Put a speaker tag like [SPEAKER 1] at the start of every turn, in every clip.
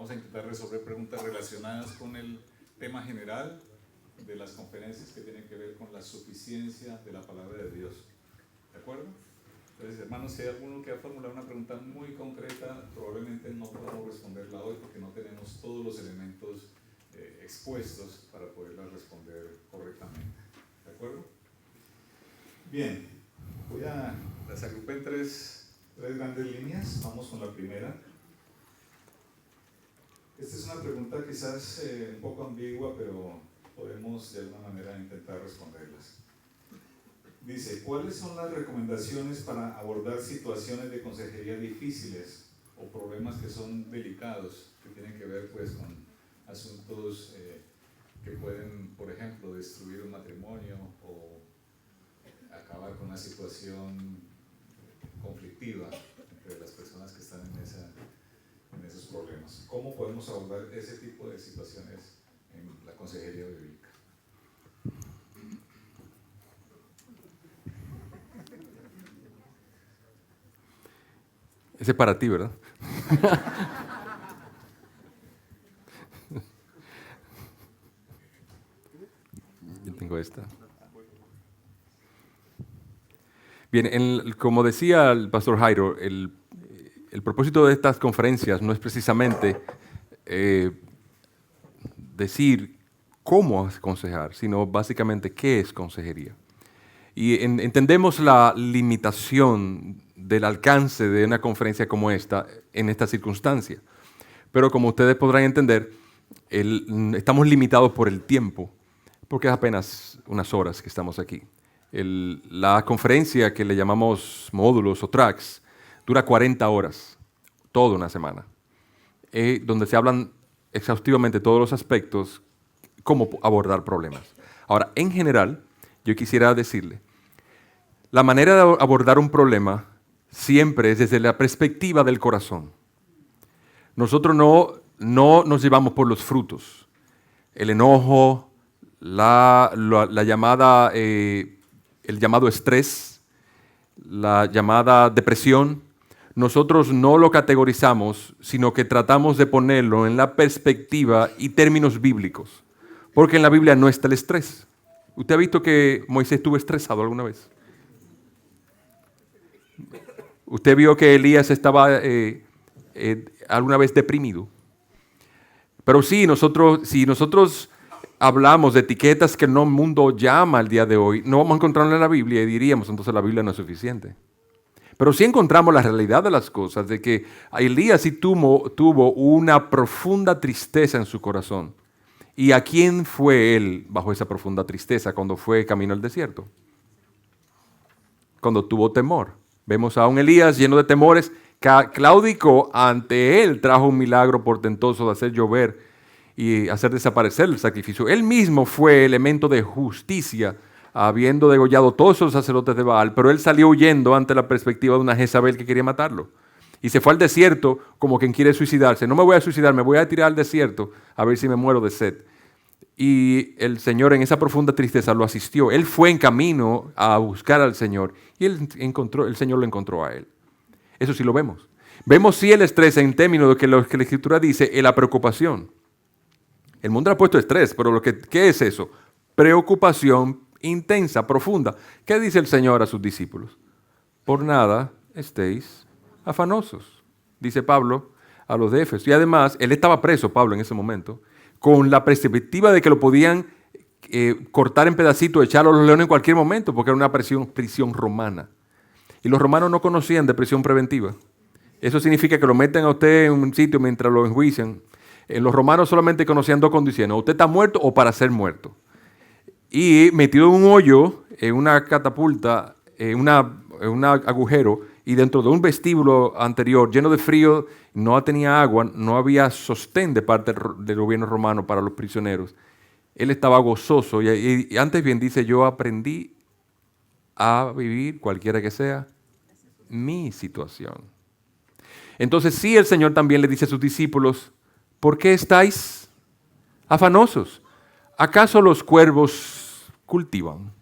[SPEAKER 1] vamos a intentar resolver preguntas relacionadas con el tema general de las conferencias que tienen que ver con la suficiencia de la palabra de Dios. ¿De acuerdo? Entonces, hermanos, si hay alguno que ha formulado una pregunta muy concreta, probablemente no podamos responderla hoy porque no tenemos todos los elementos expuestos para poderla responder correctamente. ¿De acuerdo? Bien, las agrupé en tres grandes líneas. Vamos con la primera. Esta es una pregunta quizás un poco ambigua, pero podemos de alguna manera intentar responderlas. Dice, ¿cuáles son las recomendaciones para abordar situaciones de consejería difíciles o problemas que son delicados, que tienen que ver pues con asuntos que pueden, por ejemplo, destruir un matrimonio o acabar con una situación conflictiva entre las personas que están en esos problemas? ¿Cómo podemos abordar ese tipo de situaciones en la consejería bíblica?
[SPEAKER 2] Ese es para ti, ¿verdad? Yo tengo esta. Bien, como decía el pastor Jairo, el propósito de estas conferencias no es precisamente decir cómo aconsejar, sino básicamente qué es consejería. Y entendemos la limitación del alcance de una conferencia como esta en esta circunstancia. Pero como ustedes podrán entender, estamos limitados por el tiempo, porque es apenas unas horas que estamos aquí. La conferencia que le llamamos módulos o tracks dura 40 horas, toda una semana, donde se hablan exhaustivamente todos los aspectos, cómo abordar problemas. Ahora, en general, yo quisiera decirle, la manera de abordar un problema siempre es desde la perspectiva del corazón. Nosotros no nos llevamos por los frutos. El enojo, el llamado estrés, la llamada depresión, nosotros no lo categorizamos, sino que tratamos de ponerlo en la perspectiva y términos bíblicos. Porque en la Biblia no está el estrés. ¿Usted ha visto que Moisés estuvo estresado alguna vez? ¿Usted vio que Elías estaba alguna vez deprimido? Pero sí, si nosotros hablamos de etiquetas que el mundo llama al día de hoy, no vamos a encontrarlo en la Biblia y diríamos, entonces la Biblia no es suficiente. Pero sí encontramos la realidad de las cosas, de que Elías sí tuvo una profunda tristeza en su corazón. ¿Y a quién fue él bajo esa profunda tristeza cuando fue camino al desierto? Cuando tuvo temor. Vemos a un Elías lleno de temores, claudicó ante él, trajo un milagro portentoso de hacer llover y hacer desaparecer el sacrificio. Él mismo fue elemento de justicia, habiendo degollado todos esos sacerdotes de Baal, pero él salió huyendo ante la perspectiva de una Jezabel que quería matarlo. Y se fue al desierto como quien quiere suicidarse. No me voy a suicidar, me voy a tirar al desierto a ver si me muero de sed. Y el Señor en esa profunda tristeza lo asistió. Él fue en camino a buscar al Señor y el Señor lo encontró a él. Eso sí lo vemos. Vemos sí el estrés en términos de lo que la Escritura dice, la preocupación. El mundo le ha puesto estrés, pero ¿qué es eso? Preocupación intensa, profunda. ¿Qué dice el Señor a sus discípulos? Por nada estéis afanosos, dice Pablo a los de Éfeso. Y además, él estaba preso, Pablo, en ese momento, con la perspectiva de que lo podían cortar en pedacitos, echarlo a los leones en cualquier momento, porque era una prisión romana. Y los romanos no conocían de prisión preventiva. Eso significa que lo meten a usted en un sitio mientras lo enjuician. Los romanos solamente conocían dos condiciones: o usted está muerto o para ser muerto. Y metido en un hoyo, en una catapulta, en un agujero, y dentro de un vestíbulo anterior lleno de frío, no tenía agua, no había sostén de parte del gobierno romano para los prisioneros. Él estaba gozoso y antes bien dice, yo aprendí a vivir, cualquiera que sea, mi situación. Entonces sí, el Señor también le dice a sus discípulos, ¿por qué estáis afanosos? ¿Acaso los cuervos cultivan?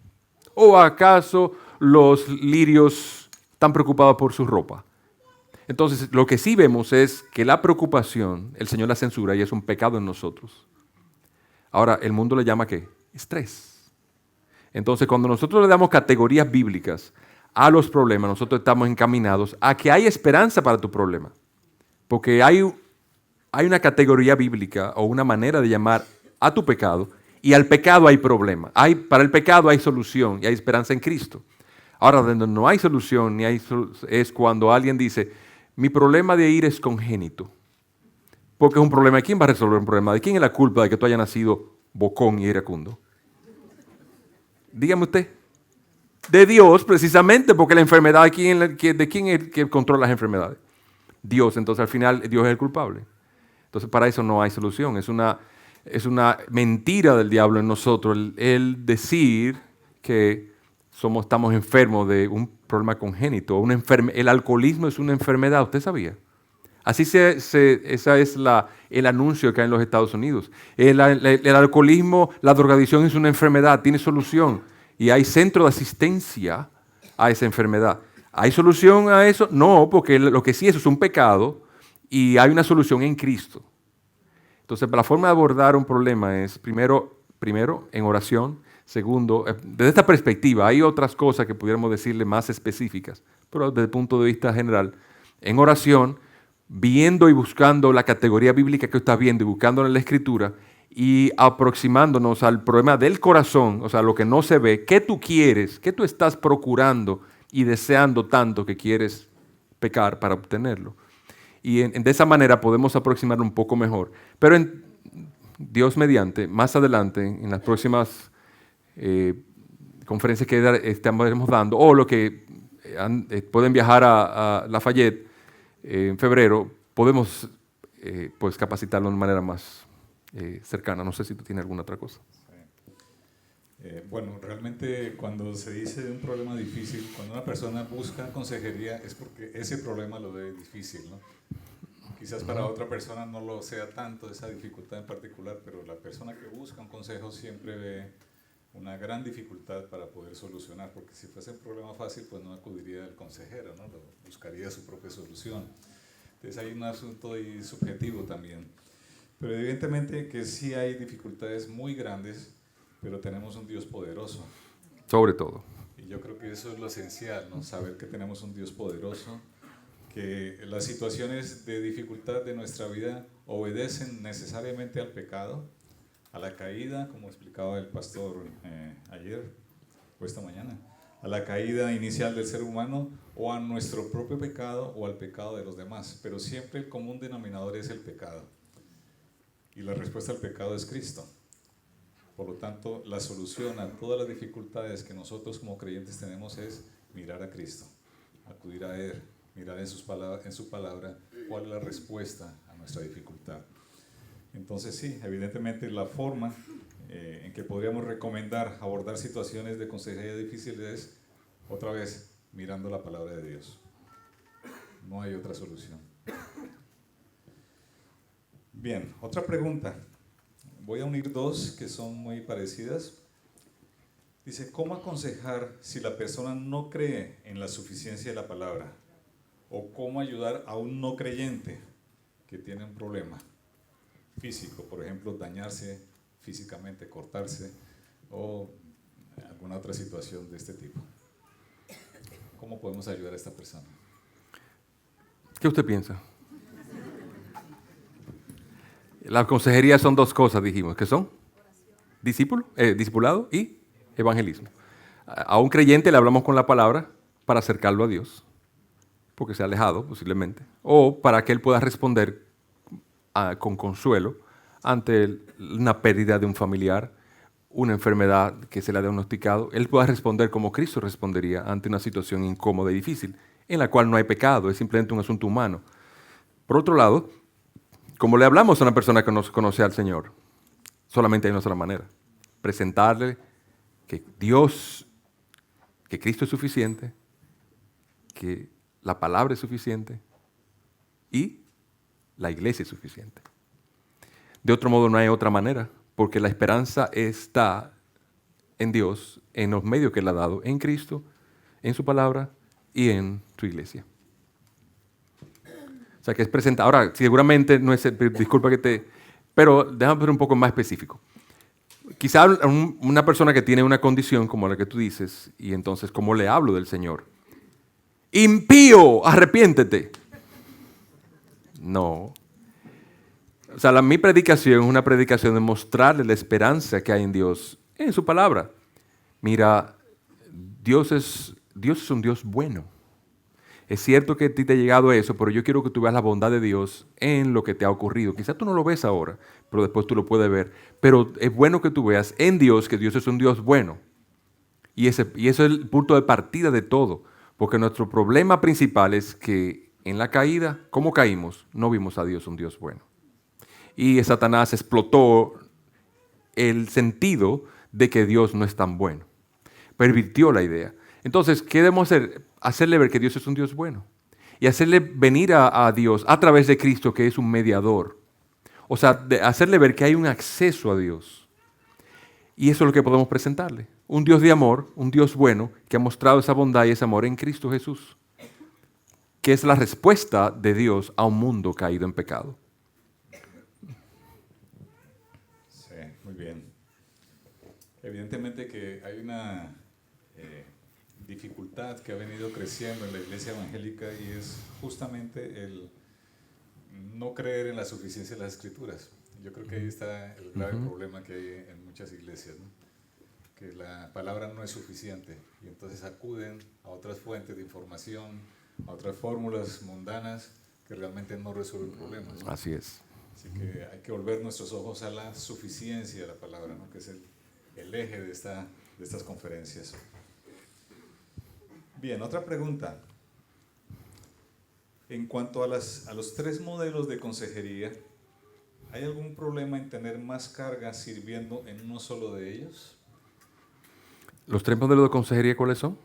[SPEAKER 2] ¿O acaso los lirios están preocupados por su ropa? Entonces, lo que sí vemos es que la preocupación, el Señor la censura y es un pecado en nosotros. Ahora, el mundo le llama ¿qué? Estrés. Entonces, cuando nosotros le damos categorías bíblicas a los problemas, nosotros estamos encaminados a que hay esperanza para tu problema. Porque hay una categoría bíblica o una manera de llamar a tu pecado y al pecado hay problema. Para el pecado hay solución y hay esperanza en Cristo. Ahora, donde no hay solución es cuando alguien dice, mi problema de ira es congénito. Porque es un problema. ¿De quién va a resolver un problema? ¿De quién es la culpa de que tú hayas nacido bocón y iracundo? Dígame usted. De Dios, precisamente, porque la enfermedad, ¿de quién es el que controla las enfermedades? Dios. Entonces, al final, Dios es el culpable. Entonces, para eso no hay solución. Es una mentira del diablo en nosotros el decir que estamos enfermos de un problema congénito. El alcoholismo es una enfermedad. ¿Usted sabía? Así ese es el anuncio que hay en los Estados Unidos. El alcoholismo, la drogadicción es una enfermedad, tiene solución. Y hay centro de asistencia a esa enfermedad. ¿Hay solución a eso? No, porque lo que sí es un pecado y hay una solución en Cristo. Entonces, la forma de abordar un problema es primero en oración. Segundo, desde esta perspectiva, hay otras cosas que pudiéramos decirle más específicas, pero desde el punto de vista general, en oración, viendo y buscando la categoría bíblica que estás viendo y buscándola en la Escritura y aproximándonos al problema del corazón, o sea, lo que no se ve, qué tú quieres, qué tú estás procurando y deseando tanto que quieres pecar para obtenerlo. Y de esa manera podemos aproximarlo un poco mejor. Pero Dios mediante, más adelante, en las próximas conferencias que estaremos dando, o lo que pueden viajar a Lafayette en febrero, podemos pues capacitarlo de manera más cercana. No sé si tú tienes alguna otra cosa.
[SPEAKER 1] Bueno, realmente cuando se dice de un problema difícil, cuando una persona busca consejería es porque ese problema lo ve difícil, ¿no? Quizás para otra persona no lo sea tanto esa dificultad en particular, pero la persona que busca un consejo siempre ve una gran dificultad para poder solucionar, porque si fuese un problema fácil, pues no acudiría al consejero, ¿no? Buscaría su propia solución. Entonces hay un asunto ahí subjetivo también. Pero evidentemente que sí hay dificultades muy grandes, pero tenemos un Dios poderoso.
[SPEAKER 2] Sobre todo.
[SPEAKER 1] Y yo creo que eso es lo esencial, ¿no? Saber que tenemos un Dios poderoso, que las situaciones de dificultad de nuestra vida obedecen necesariamente al pecado, a la caída, como explicaba el pastor ayer o esta mañana, a la caída inicial del ser humano o a nuestro propio pecado o al pecado de los demás, pero siempre el común denominador es el pecado y la respuesta al pecado es Cristo. Por lo tanto, la solución a todas las dificultades que nosotros como creyentes tenemos es mirar a Cristo, acudir a Él, mirar en su palabra cuál es la respuesta a nuestra dificultad. Entonces sí, evidentemente la forma en que podríamos recomendar abordar situaciones de consejería difíciles es, otra vez, mirando la palabra de Dios. No hay otra solución. Bien, otra pregunta. Voy a unir dos que son muy parecidas. Dice, ¿cómo aconsejar si la persona no cree en la suficiencia de la palabra? ¿O cómo ayudar a un no creyente que tiene un problema físico, por ejemplo, dañarse físicamente, cortarse o alguna otra situación de este tipo? ¿Cómo podemos ayudar a esta persona?
[SPEAKER 2] ¿Qué usted piensa? La consejería son dos cosas, dijimos, ¿qué son? Discipulado y evangelismo. A un creyente le hablamos con la palabra para acercarlo a Dios, porque se ha alejado posiblemente, o para que él pueda responder con consuelo ante una pérdida de un familiar, una enfermedad que se le ha diagnosticado. Él pueda responder como Cristo respondería ante una situación incómoda y difícil, en la cual no hay pecado, es simplemente un asunto humano. Por otro lado, como le hablamos a una persona que no conoce al Señor, solamente hay una sola manera: presentarle que que Cristo es suficiente, que la palabra es suficiente y la iglesia es suficiente. De otro modo no hay otra manera, porque la esperanza está en Dios, en los medios que Él ha dado, en Cristo, en su palabra y en su iglesia. O sea, que es presentar. Ahora, seguramente no es, disculpa que te, pero déjame ser un poco más específico. Quizá una persona que tiene una condición como la que tú dices, y entonces, ¿cómo le hablo del Señor? ¡Impío! ¡Arrepiéntete! No. O sea, mi predicación es una predicación de mostrarle la esperanza que hay en Dios, en su palabra. Mira, Dios es un Dios bueno. Es cierto que a ti te ha llegado eso, pero yo quiero que tú veas la bondad de Dios en lo que te ha ocurrido. Quizás tú no lo ves ahora, pero después tú lo puedes ver. Pero es bueno que tú veas en Dios que Dios es un Dios bueno. Y eso es el punto de partida de todo. Porque nuestro problema principal es que en la caída, ¿cómo caímos? No vimos a Dios un Dios bueno. Y Satanás explotó el sentido de que Dios no es tan bueno. Pervirtió la idea. Entonces, ¿qué debemos hacer? Hacerle ver que Dios es un Dios bueno. Y hacerle venir a Dios a través de Cristo, que es un mediador. O sea, hacerle ver que hay un acceso a Dios. Y eso es lo que podemos presentarle. Un Dios de amor, un Dios bueno, que ha mostrado esa bondad y ese amor en Cristo Jesús. Que es la respuesta de Dios a un mundo caído en pecado.
[SPEAKER 1] Sí, muy bien. Evidentemente que hay una dificultad que ha venido creciendo en la iglesia evangélica y es justamente el no creer en la suficiencia de las escrituras. Yo creo que ahí está el grave problema que hay en muchas iglesias, ¿no? Que la palabra no es suficiente y entonces acuden a otras fuentes de información, a otras fórmulas mundanas que realmente no resuelven problemas, ¿no?
[SPEAKER 2] Así es.
[SPEAKER 1] Así que hay que volver nuestros ojos a la suficiencia de la palabra, ¿no? Que es el eje de estas conferencias. Bien, otra pregunta. En cuanto a los 3 modelos de consejería, ¿hay algún problema en tener más carga sirviendo en uno solo de ellos?
[SPEAKER 2] ¿Los 3 modelos de consejería cuáles son?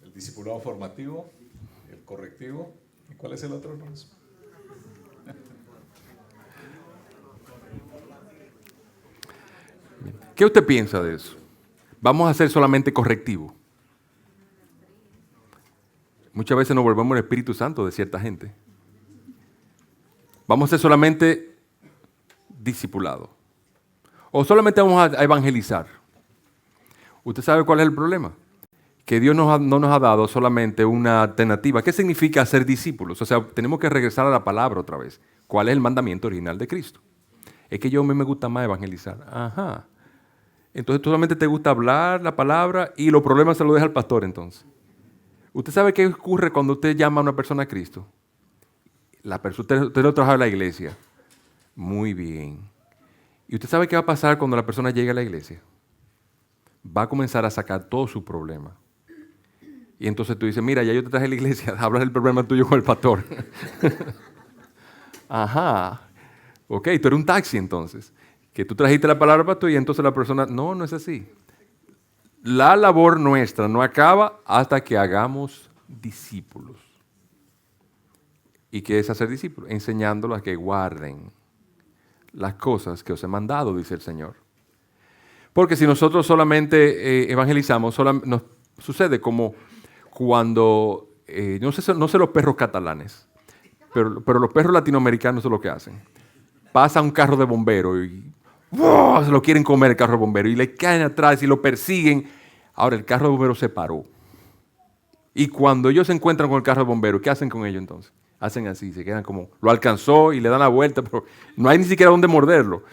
[SPEAKER 1] El discipulado formativo, el correctivo, ¿y cuál es el otro?
[SPEAKER 2] ¿Qué usted piensa de eso? Vamos a hacer solamente correctivo. Muchas veces nos volvemos el Espíritu Santo de cierta gente. Vamos a hacer solamente discipulado. O solamente vamos a evangelizar. ¿Usted sabe cuál es el problema? Que Dios no nos ha dado solamente una alternativa. ¿Qué significa ser discípulos? O sea, tenemos que regresar a la palabra otra vez. ¿Cuál es el mandamiento original de Cristo? Es que a mí me gusta más evangelizar. Ajá. Entonces, solamente te gusta hablar la palabra y los problemas se los deja al pastor entonces. ¿Usted sabe qué ocurre cuando usted llama a una persona a Cristo? Usted lo trajo a la iglesia. Muy bien. ¿Y usted sabe qué va a pasar cuando la persona llegue a la iglesia? Va a comenzar a sacar todo su problema. Y entonces tú dices, mira, ya yo te traje a la iglesia, habla del problema tuyo con el pastor. Ajá. Ok, tú eres un taxi entonces. Que tú trajiste la palabra para tú y entonces la persona, no es así. La labor nuestra no acaba hasta que hagamos discípulos. ¿Y qué es hacer discípulos? Enseñándolos a que guarden las cosas que os he mandado, dice el Señor. Porque si nosotros solamente evangelizamos, nos sucede como cuando, no sé los perros catalanes, pero los perros latinoamericanos son lo que hacen. Pasa un carro de bombero y ¡oh!, se lo quieren comer el carro de bombero y le caen atrás y lo persiguen. Ahora el carro de bombero se paró. Y cuando ellos se encuentran con el carro de bombero, ¿qué hacen con ellos entonces? Hacen así, se quedan como, lo alcanzó y le dan la vuelta, pero no hay ni siquiera dónde morderlo.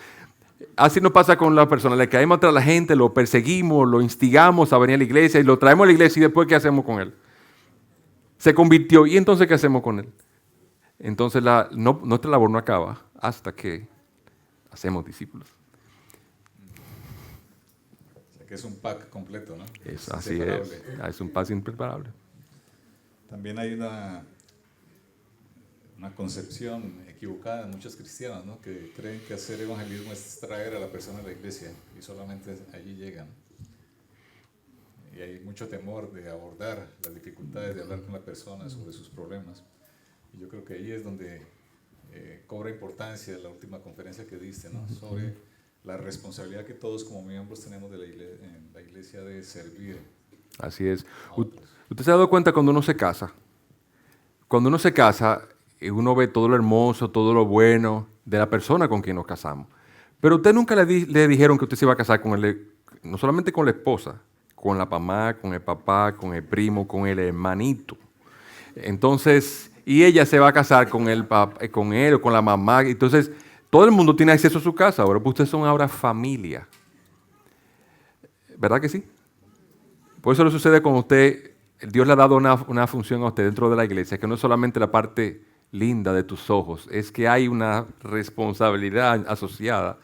[SPEAKER 2] Así nos pasa con la persona, le caemos atrás a la gente, lo perseguimos, lo instigamos a venir a la iglesia y lo traemos a la iglesia y después ¿qué hacemos con él? Se convirtió y entonces ¿qué hacemos con él? Entonces nuestra labor no acaba hasta que hacemos discípulos.
[SPEAKER 1] O sea que es un pack completo, ¿no?
[SPEAKER 2] Así es un pack impreparable.
[SPEAKER 1] También hay una concepción equivocada en muchos cristianos, ¿no? Que creen que hacer evangelismo es traer a la persona a la iglesia y solamente allí llegan. Y hay mucho temor de abordar las dificultades de hablar con la persona sobre sus problemas. Y yo creo que ahí es donde cobra importancia la última conferencia que diste, ¿no? Sobre la responsabilidad que todos como miembros tenemos de la iglesia de servir.
[SPEAKER 2] Así es. ¿Usted se ha dado cuenta cuando uno se casa? cuando uno se casa, uno ve todo lo hermoso, todo lo bueno de la persona con quien nos casamos. Pero usted nunca le dijeron que usted se iba a casar con no solamente con la esposa, con la mamá, con el papá, con el primo, con el hermanito. Entonces, y ella se va a casar con con él o con la mamá. Entonces, todo el mundo tiene acceso a su casa ahora, pues ustedes son ahora familia. ¿Verdad que sí? Por eso le sucede con usted, Dios le ha dado una función a usted dentro de la iglesia, que no es solamente la parte linda de tus ojos, es que hay una responsabilidad asociada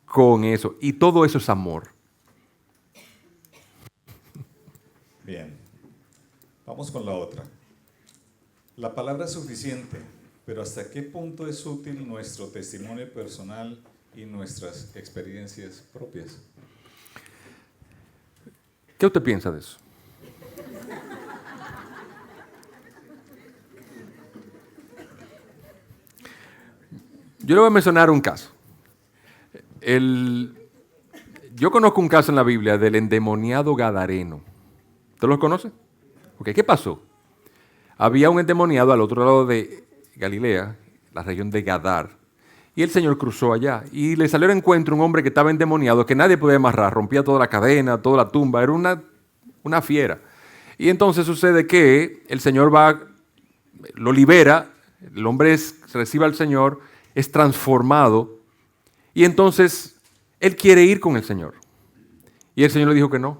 [SPEAKER 2] con eso. Y todo eso es amor.
[SPEAKER 1] Bien, vamos con la otra. La palabra es suficiente, pero ¿hasta qué punto es útil nuestro testimonio personal y nuestras experiencias propias?
[SPEAKER 2] ¿Qué usted piensa de eso? Yo le voy a mencionar un caso. Yo conozco un caso en la Biblia del endemoniado gadareno. ¿Usted lo conoce? Okay, ¿qué pasó? Había un endemoniado al otro lado de Galilea, la región de Gadar, y el Señor cruzó allá y le salió al encuentro un hombre que estaba endemoniado, que nadie podía amarrar, rompía toda la cadena, toda la tumba, era una fiera. Y entonces sucede que el Señor lo libera, el hombre recibe al Señor, es transformado, y entonces él quiere ir con el Señor. Y el Señor le dijo que no.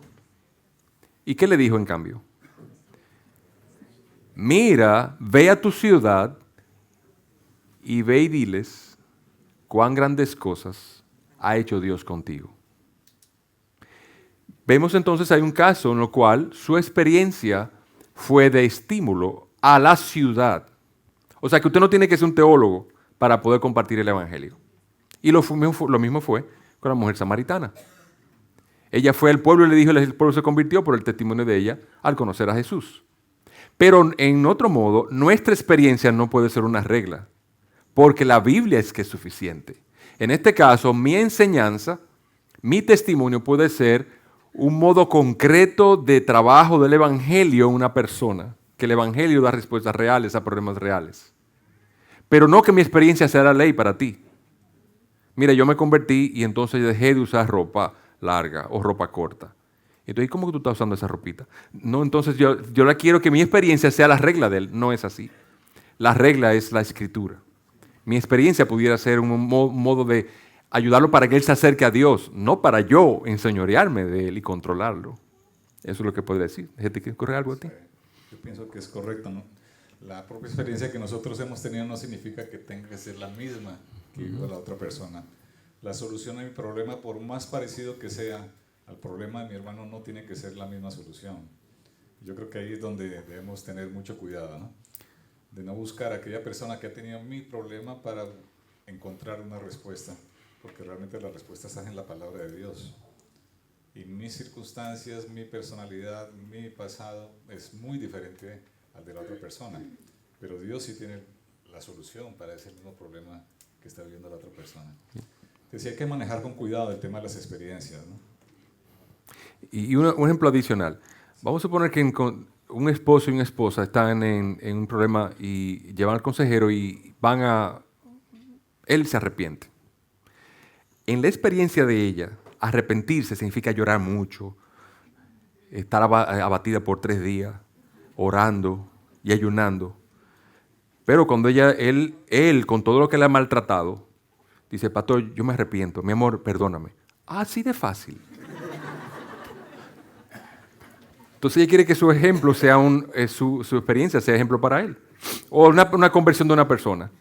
[SPEAKER 2] ¿Y qué le dijo en cambio? Mira, ve a tu ciudad y ve y diles cuán grandes cosas ha hecho Dios contigo. Vemos entonces hay un caso en el cual su experiencia fue de estímulo a la ciudad. O sea que usted no tiene que ser un teólogo para poder compartir el evangelio. Y lo mismo fue con la mujer samaritana. Ella fue al pueblo y le dijo, el pueblo se convirtió por el testimonio de ella al conocer a Jesús. Pero en otro modo, nuestra experiencia no puede ser una regla, porque la Biblia es que es suficiente. En este caso, mi enseñanza, mi testimonio puede ser un modo concreto de trabajo del evangelio en una persona, que el evangelio da respuestas reales a problemas reales. Pero no que mi experiencia sea la ley para ti. Mira, yo me convertí y entonces dejé de usar ropa larga o ropa corta. Entonces, ¿cómo que tú estás usando esa ropita? No, entonces yo la quiero que mi experiencia sea la regla de él. No es así. La regla es la escritura. Mi experiencia pudiera ser un modo de ayudarlo para que él se acerque a Dios, no para yo enseñorearme de él y controlarlo. Eso es lo que podría decir. ¿Gente que ocurre algo a ti?
[SPEAKER 1] Yo pienso que es correcto, ¿no? La propia experiencia que nosotros hemos tenido no significa que tenga que ser la misma que la otra persona. La solución a mi problema, por más parecido que sea al problema de mi hermano, no tiene que ser la misma solución. Yo creo que ahí es donde debemos tener mucho cuidado, ¿no? De no buscar a aquella persona que ha tenido mi problema para encontrar una respuesta, porque realmente la respuesta está en la palabra de Dios. Y mis circunstancias, mi personalidad, mi pasado es muy diferente al de la otra persona, pero Dios sí tiene la solución para ese mismo problema que está viviendo la otra persona. Entonces hay que manejar con cuidado el tema de las experiencias, ¿no?
[SPEAKER 2] Y un ejemplo adicional. Vamos a suponer que un esposo y una esposa están en un problema y llevan al consejero y él se arrepiente. En la experiencia de ella, arrepentirse significa llorar mucho, estar abatida por 3 días, orando y ayunando. Pero cuando él, con todo lo que le ha maltratado, dice, pastor, yo me arrepiento, mi amor, perdóname. Así de fácil. Entonces ella quiere que su ejemplo sea su experiencia sea ejemplo para él. O una conversión de una persona.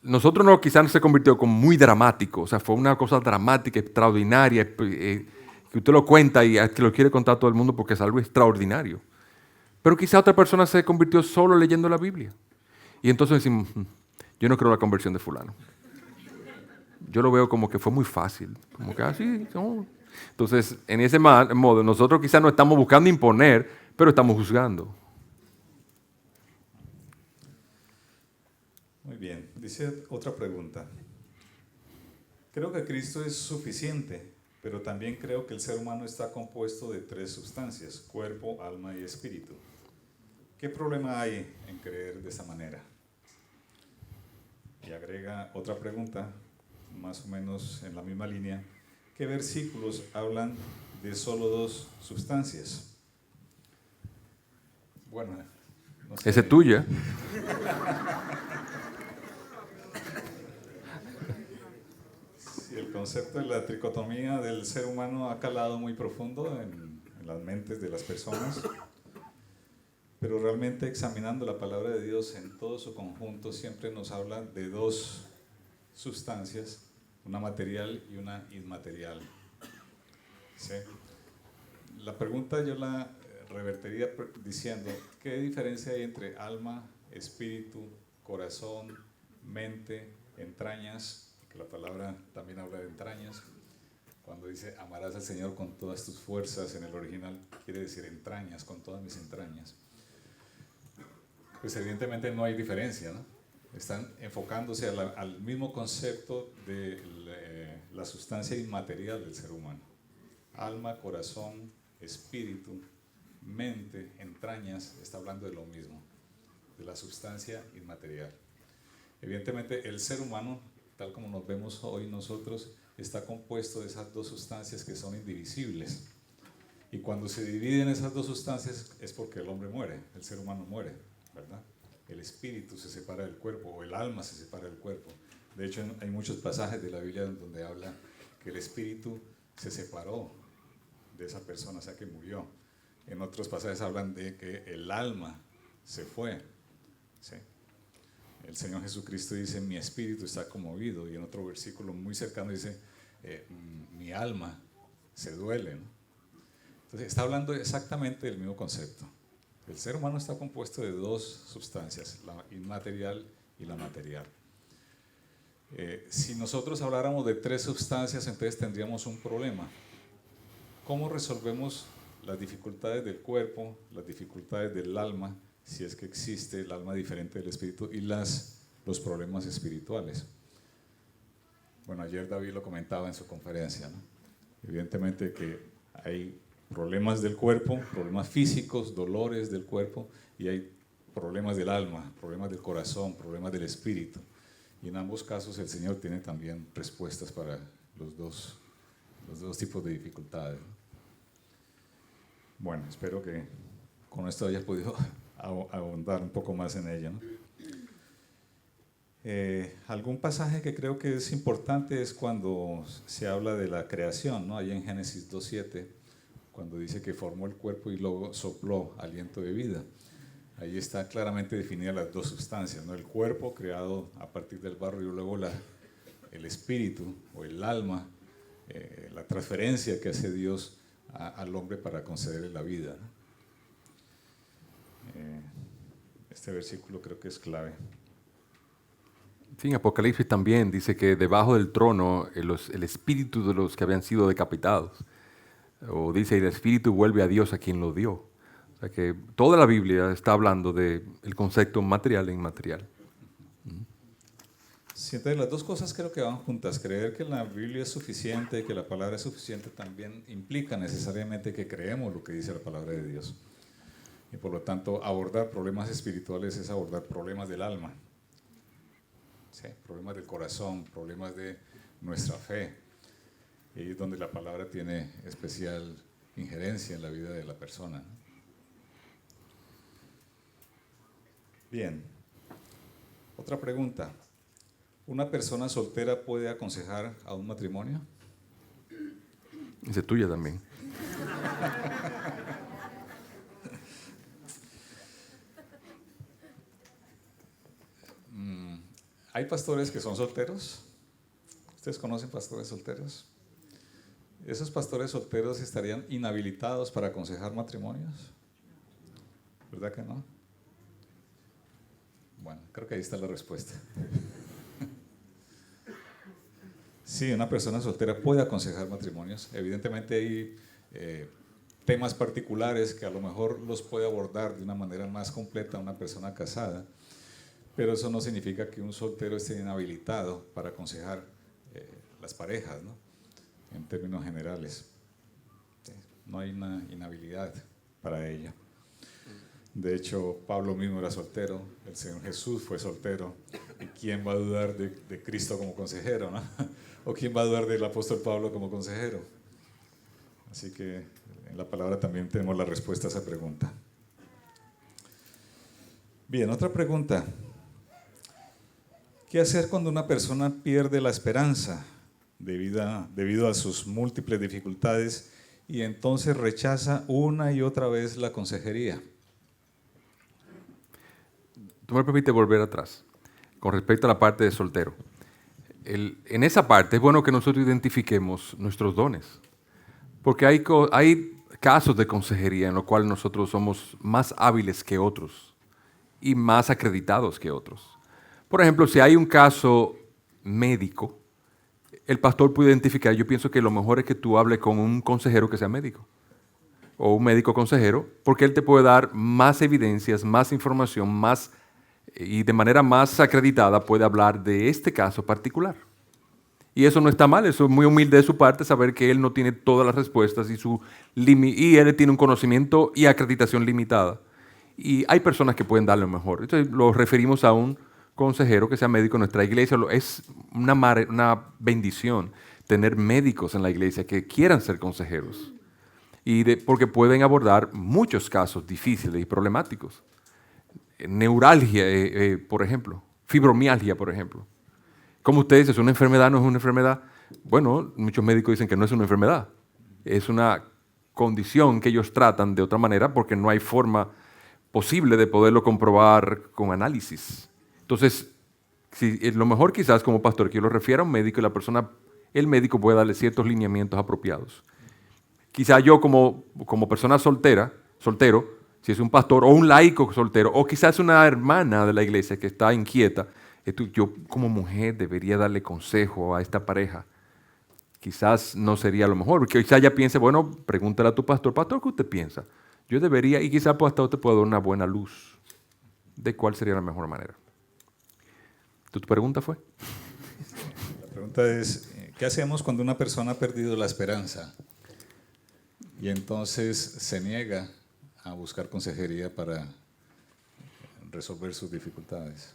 [SPEAKER 2] Nosotros quizás no se convirtió como muy dramático, o sea, fue una cosa dramática, extraordinaria, que usted lo cuenta y que lo quiere contar a todo el mundo porque es algo extraordinario. Pero quizá otra persona se convirtió solo leyendo la Biblia. Y entonces decimos, yo no creo la conversión de fulano. Yo lo veo como que fue muy fácil, como que así, no. Entonces, en ese modo, nosotros quizás no estamos buscando imponer, pero estamos juzgando.
[SPEAKER 1] Muy bien, dice otra pregunta. Creo que Cristo es suficiente, pero también creo que el ser humano está compuesto de 3 sustancias, cuerpo, alma y espíritu. ¿Qué problema hay en creer de esta manera? Y agrega otra pregunta, más o menos en la misma línea. ¿Qué versículos hablan de solo dos sustancias? Bueno, no sé.
[SPEAKER 2] Esa es tuya.
[SPEAKER 1] Sí, el concepto de la tricotomía del ser humano ha calado muy profundo en las mentes de las personas, pero realmente examinando la palabra de Dios en todo su conjunto siempre nos habla de dos sustancias, una material y una inmaterial. ¿Sí? La pregunta yo la revertiría diciendo, ¿qué diferencia hay entre alma, espíritu, corazón, mente, entrañas? Que la palabra también habla de entrañas. Cuando dice amarás al Señor con todas tus fuerzas, en el original quiere decir entrañas, con todas mis entrañas. Pues evidentemente no hay diferencia, ¿no? Están enfocándose al mismo concepto de la sustancia inmaterial del ser humano. Alma, corazón, espíritu, mente, entrañas, está hablando de lo mismo, de la sustancia inmaterial. Evidentemente el ser humano, tal como nos vemos hoy nosotros, está compuesto de esas dos sustancias que son indivisibles. Y cuando se dividen esas dos sustancias es porque el hombre muere, el ser humano muere, ¿verdad? El espíritu se separa del cuerpo, o el alma se separa del cuerpo. De hecho, hay muchos pasajes de la Biblia donde habla que el espíritu se separó de esa persona, o sea que murió. En otros pasajes hablan de que el alma se fue, ¿sí? El Señor Jesucristo dice, mi espíritu está conmovido, y en otro versículo muy cercano dice, mi alma se duele, ¿no? Entonces está hablando exactamente del mismo concepto. El ser humano está compuesto de dos sustancias, la inmaterial y la material. Si nosotros habláramos de tres sustancias, entonces tendríamos un problema. ¿Cómo resolvemos las dificultades del cuerpo, las dificultades del alma, si es que existe el alma diferente del espíritu, y los problemas espirituales? Bueno, ayer David lo comentaba en su conferencia, ¿no? Evidentemente que hay problemas del cuerpo, problemas físicos, dolores del cuerpo, y hay problemas del alma, problemas del corazón, problemas del espíritu. Y en ambos casos el Señor tiene también respuestas para los dos tipos de dificultades. Bueno, espero que con esto hayas podido ahondar un poco más en ella, ¿no? Algún pasaje que creo que es importante es cuando se habla de la creación, ¿no? Ahí en Génesis 2:7, cuando dice que formó el cuerpo y luego sopló aliento de vida. Ahí está claramente definidas las dos sustancias, ¿no? El cuerpo creado a partir del barro y luego el espíritu o el alma, la transferencia que hace Dios al hombre para concederle la vida, ¿no? Este versículo creo que es clave.
[SPEAKER 2] Sí, en Apocalipsis también dice que debajo del trono el espíritu de los que habían sido decapitados. O dice, el espíritu vuelve a Dios a quien lo dio. O sea que toda la Biblia está hablando del concepto material e inmaterial.
[SPEAKER 1] Sí, entonces las dos cosas creo que van juntas. Creer que la Biblia es suficiente, que la palabra es suficiente, también implica necesariamente que creemos lo que dice la palabra de Dios. Y por lo tanto, abordar problemas espirituales es abordar problemas del alma, ¿sí? Problemas del corazón, problemas de nuestra fe. Y es donde la palabra tiene especial injerencia en la vida de la persona, ¿no? Bien. Otra pregunta. ¿Una persona soltera puede aconsejar a un matrimonio?
[SPEAKER 2] Esa es tuya también.
[SPEAKER 1] ¿Hay pastores que son solteros? ¿Ustedes conocen pastores solteros? ¿Esos pastores solteros estarían inhabilitados para aconsejar matrimonios? ¿Verdad que no? Bueno, creo que ahí está la respuesta. Sí, una persona soltera puede aconsejar matrimonios. Evidentemente hay temas particulares que a lo mejor los puede abordar de una manera más completa una persona casada, pero eso no significa que un soltero esté inhabilitado para aconsejar las parejas, ¿no? En términos generales. No hay una inhabilidad para ella. De hecho, Pablo mismo era soltero, el Señor Jesús fue soltero. ¿Y quién va a dudar de Cristo como consejero, no? ¿O quién va a dudar del apóstol Pablo como consejero? Así que en la palabra también tenemos la respuesta a esa pregunta. Bien, otra pregunta. ¿Qué hacer cuando una persona pierde la esperanza debido a sus múltiples dificultades y entonces rechaza una y otra vez la consejería?
[SPEAKER 2] Tú me permites volver atrás con respecto a la parte de soltero. En esa parte es bueno que nosotros identifiquemos nuestros dones, porque hay casos de consejería en los cuales nosotros somos más hábiles que otros y más acreditados que otros. Por ejemplo, si hay un caso médico, el pastor puede identificar, yo pienso que lo mejor es que tú hables con un consejero que sea médico o un médico consejero, porque él te puede dar más evidencias, más información, y de manera más acreditada puede hablar de este caso particular. Y eso no está mal, eso es muy humilde de su parte, saber que él no tiene todas las respuestas y él tiene un conocimiento y acreditación limitada. Y hay personas que pueden darle lo mejor. Entonces lo referimos a un consejero que sea médico en nuestra iglesia. Es una bendición tener médicos en la iglesia que quieran ser consejeros. Porque pueden abordar muchos casos difíciles y problemáticos. Neuralgia, por ejemplo. Fibromialgia, por ejemplo. Como usted dice, ¿es una enfermedad? ¿No es una enfermedad? Bueno, muchos médicos dicen que no es una enfermedad. Es una condición que ellos tratan de otra manera porque no hay forma posible de poderlo comprobar con análisis. Entonces, lo mejor quizás como pastor que yo lo refiera a un médico y el médico puede darle ciertos lineamientos apropiados. Quizá yo como persona soltero, si es un pastor o un laico soltero, o quizás una hermana de la iglesia que está inquieta, yo como mujer debería darle consejo a esta pareja. Quizás no sería lo mejor, porque quizás ella piense, bueno, pregúntale a tu pastor, pastor, ¿qué usted piensa? Yo debería, y quizás hasta usted pueda dar una buena luz de cuál sería la mejor manera. ¿Tu pregunta fue?
[SPEAKER 1] La pregunta es, ¿qué hacemos cuando una persona ha perdido la esperanza y entonces se niega a buscar consejería para resolver sus dificultades?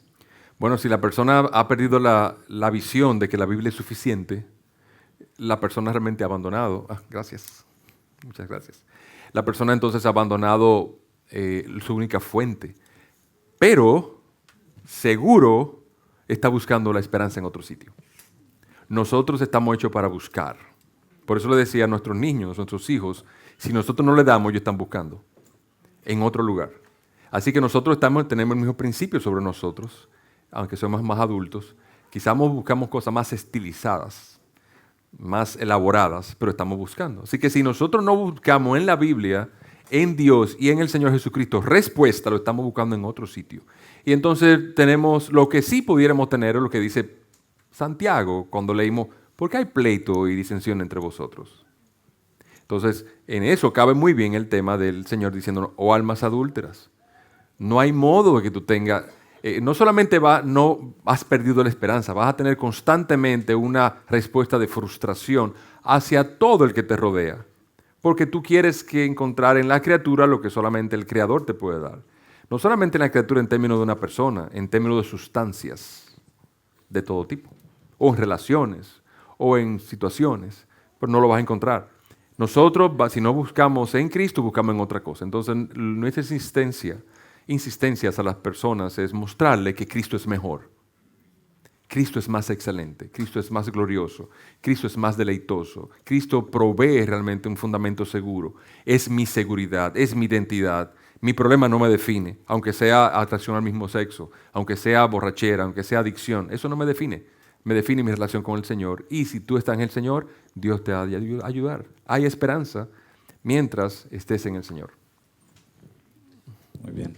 [SPEAKER 2] Bueno, si la persona ha perdido la visión de que la Biblia es suficiente, la persona realmente ha abandonado. Gracias. Muchas gracias. La persona entonces ha abandonado su única fuente, pero seguro está buscando la esperanza en otro sitio. Nosotros estamos hechos para buscar. Por eso le decía a nuestros niños, a nuestros hijos, si nosotros no le damos, ellos están buscando en otro lugar. Así que nosotros tenemos el mismo principio sobre nosotros, aunque somos más adultos. Quizás buscamos cosas más estilizadas, más elaboradas, pero estamos buscando. Así que si nosotros no buscamos en la Biblia, en Dios y en el Señor Jesucristo respuesta, lo estamos buscando en otro sitio. Y entonces tenemos lo que sí pudiéramos tener, es lo que dice Santiago cuando leímos, ¿por qué hay pleito y disensión entre vosotros? Entonces, en eso cabe muy bien el tema del Señor diciendo, oh almas adúlteras, no hay modo de que tú tengas, no solamente no has perdido la esperanza, vas a tener constantemente una respuesta de frustración hacia todo el que te rodea, porque tú quieres encontrar en la criatura lo que solamente el Creador te puede dar. No solamente en la criatura en términos de una persona, en términos de sustancias de todo tipo, o en relaciones, o en situaciones, pero no lo vas a encontrar. Nosotros, si no buscamos en Cristo, buscamos en otra cosa. Entonces, nuestra insistencias a las personas es mostrarle que Cristo es mejor. Cristo es más excelente, Cristo es más glorioso, Cristo es más deleitoso. Cristo provee realmente un fundamento seguro. Es mi seguridad, es mi identidad. Mi problema no me define, aunque sea atracción al mismo sexo, aunque sea borrachera, aunque sea adicción. Eso no me define. Me define mi relación con el Señor. Y si tú estás en el Señor, Dios te ha de ayudar. Hay esperanza mientras estés en el Señor.
[SPEAKER 1] Muy bien.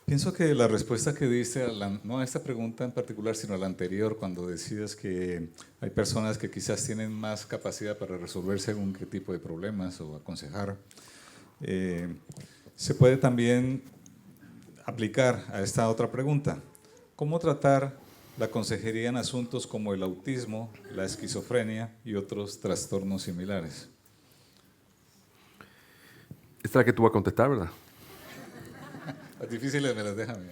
[SPEAKER 1] Pienso que la respuesta que diste, no a esta pregunta en particular, sino a la anterior, cuando decías que hay personas que quizás tienen más capacidad para resolver según qué tipo de problemas o aconsejar, se puede también aplicar a esta otra pregunta. ¿Cómo tratar la consejería en asuntos como el autismo, la esquizofrenia y otros trastornos similares?
[SPEAKER 2] Esta es la que tú vas a contestar, ¿verdad?
[SPEAKER 1] Las difíciles me las dejan a mí.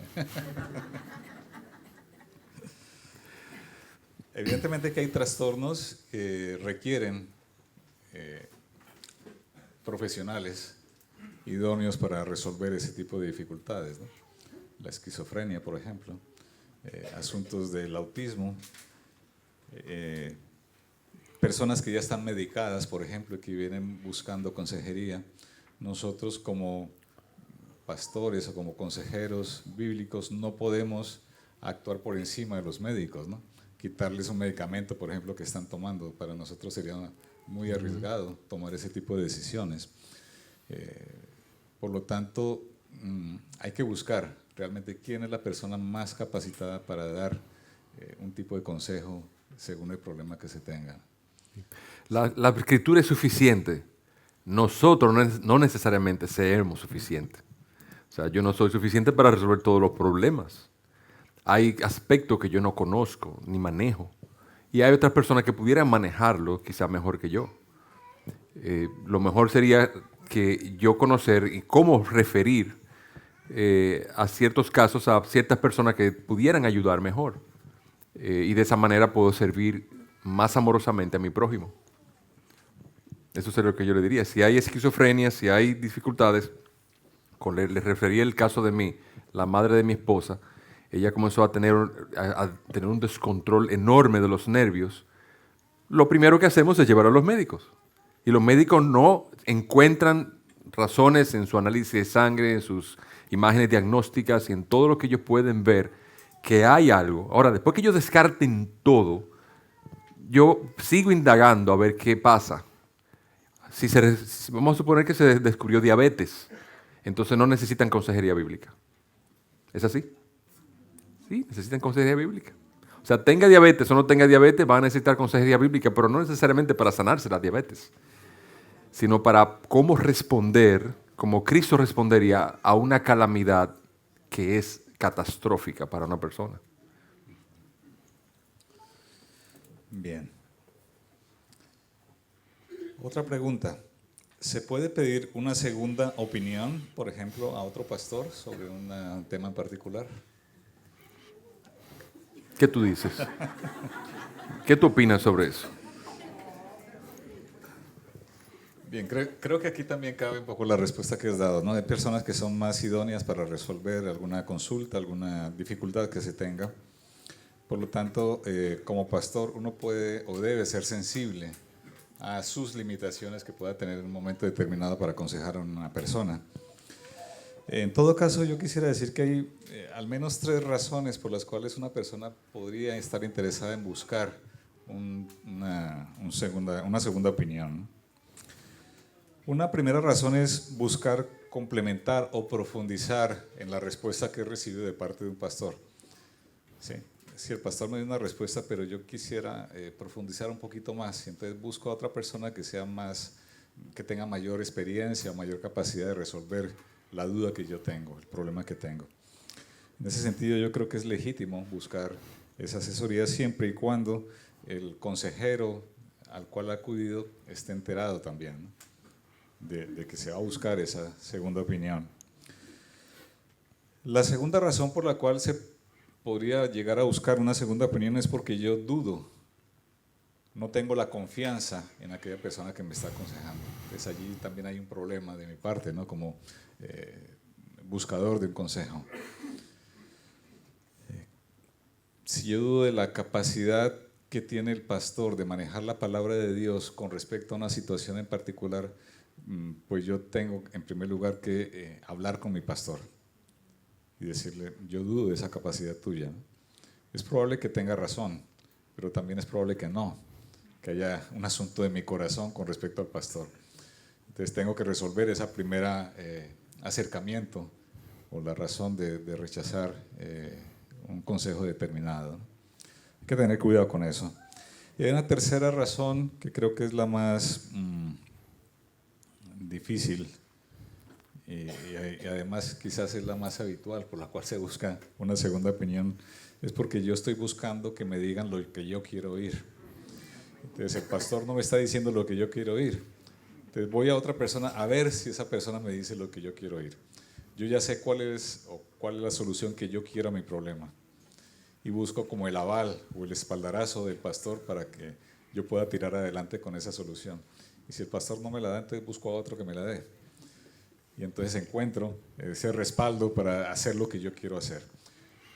[SPEAKER 1] Evidentemente que hay trastornos que requieren profesionales idóneos para resolver ese tipo de dificultades, ¿no? La esquizofrenia, por ejemplo, asuntos del autismo, personas que ya están medicadas, por ejemplo, que vienen buscando consejería. Nosotros como pastores o como consejeros bíblicos no podemos actuar por encima de los médicos, ¿no? Quitarles un medicamento, por ejemplo, que están tomando. Para nosotros sería muy arriesgado tomar ese tipo de decisiones. Por lo tanto, hay que buscar realmente quién es la persona más capacitada para dar un tipo de consejo según el problema que se tenga.
[SPEAKER 2] La escritura es suficiente. Nosotros no necesariamente seremos suficientes. O sea, yo no soy suficiente para resolver todos los problemas. Hay aspectos que yo no conozco ni manejo. Y hay otras personas que pudieran manejarlo quizá mejor que yo. Lo mejor sería que yo conocer y cómo referir a ciertos casos a ciertas personas que pudieran ayudar mejor. Y de esa manera puedo servir más amorosamente a mi prójimo. Eso sería lo que yo le diría. Si hay esquizofrenia, si hay dificultades, le referí el caso de mí, la madre de mi esposa, ella comenzó a tener un descontrol enorme de los nervios. Lo primero que hacemos es llevar a los médicos. Y los médicos no encuentran razones en su análisis de sangre, en sus imágenes diagnósticas y en todo lo que ellos pueden ver que hay algo. Ahora, después que ellos descarten todo, yo sigo indagando a ver qué pasa. Vamos a suponer que se descubrió diabetes, entonces no necesitan consejería bíblica. ¿Es así? Sí, necesitan consejería bíblica. O sea, tenga diabetes o no tenga diabetes, van a necesitar consejería bíblica, pero no necesariamente para sanarse la diabetes, sino para cómo responder, como Cristo respondería a una calamidad que es catastrófica para una persona.
[SPEAKER 1] Bien. Otra pregunta. ¿Se puede pedir una segunda opinión, por ejemplo, a otro pastor sobre un tema en particular?
[SPEAKER 2] ¿Qué tú dices? ¿Qué tú opinas sobre eso?
[SPEAKER 1] Bien, creo que aquí también cabe un poco la respuesta que has dado, ¿no? Hay personas que son más idóneas para resolver alguna consulta, alguna dificultad que se tenga. Por lo tanto, como pastor, uno puede o debe ser sensible a sus limitaciones que pueda tener en un momento determinado para aconsejar a una persona. En todo caso, yo quisiera decir que hay al menos 3 razones por las cuales una persona podría estar interesada en buscar una segunda opinión, ¿no? Una primera razón es buscar complementar o profundizar en la respuesta que he recibido de parte de un pastor. Sí, si el pastor me dio una respuesta, pero yo quisiera profundizar un poquito más, y entonces busco a otra persona que tenga mayor experiencia o mayor capacidad de resolver la duda que yo tengo, el problema que tengo. En ese sentido, yo creo que es legítimo buscar esa asesoría siempre y cuando el consejero al cual ha acudido esté enterado también, ¿no? de que se va a buscar esa segunda opinión. La segunda razón por la cual se podría llegar a buscar una segunda opinión es porque yo dudo, no tengo la confianza en aquella persona que me está aconsejando. Entonces allí también hay un problema de mi parte, ¿no? Como buscador de un consejo. Si yo dudo de la capacidad que tiene el pastor de manejar la palabra de Dios con respecto a una situación en particular, pues yo tengo en primer lugar que hablar con mi pastor y decirle, yo dudo de esa capacidad tuya. Es probable que tenga razón, pero también es probable que no, que haya un asunto de mi corazón con respecto al pastor. Entonces tengo que resolver ese primer acercamiento o la razón de rechazar un consejo determinado. Hay que tener cuidado con eso. Y hay una tercera razón que creo que es la más difícil y además quizás es la más habitual por la cual se busca una segunda opinión, es porque yo estoy buscando que me digan lo que yo quiero oír. Entonces el pastor no me está diciendo lo que yo quiero oír. Entonces voy a otra persona a ver si esa persona me dice lo que yo quiero oír. yo ya sé cuál es la solución que yo quiero a mi problema. Y busco como el aval o el espaldarazo del pastor para que yo pueda tirar adelante con esa solución. Y si el pastor no me la da, entonces busco a otro que me la dé. Y entonces encuentro ese respaldo para hacer lo que yo quiero hacer.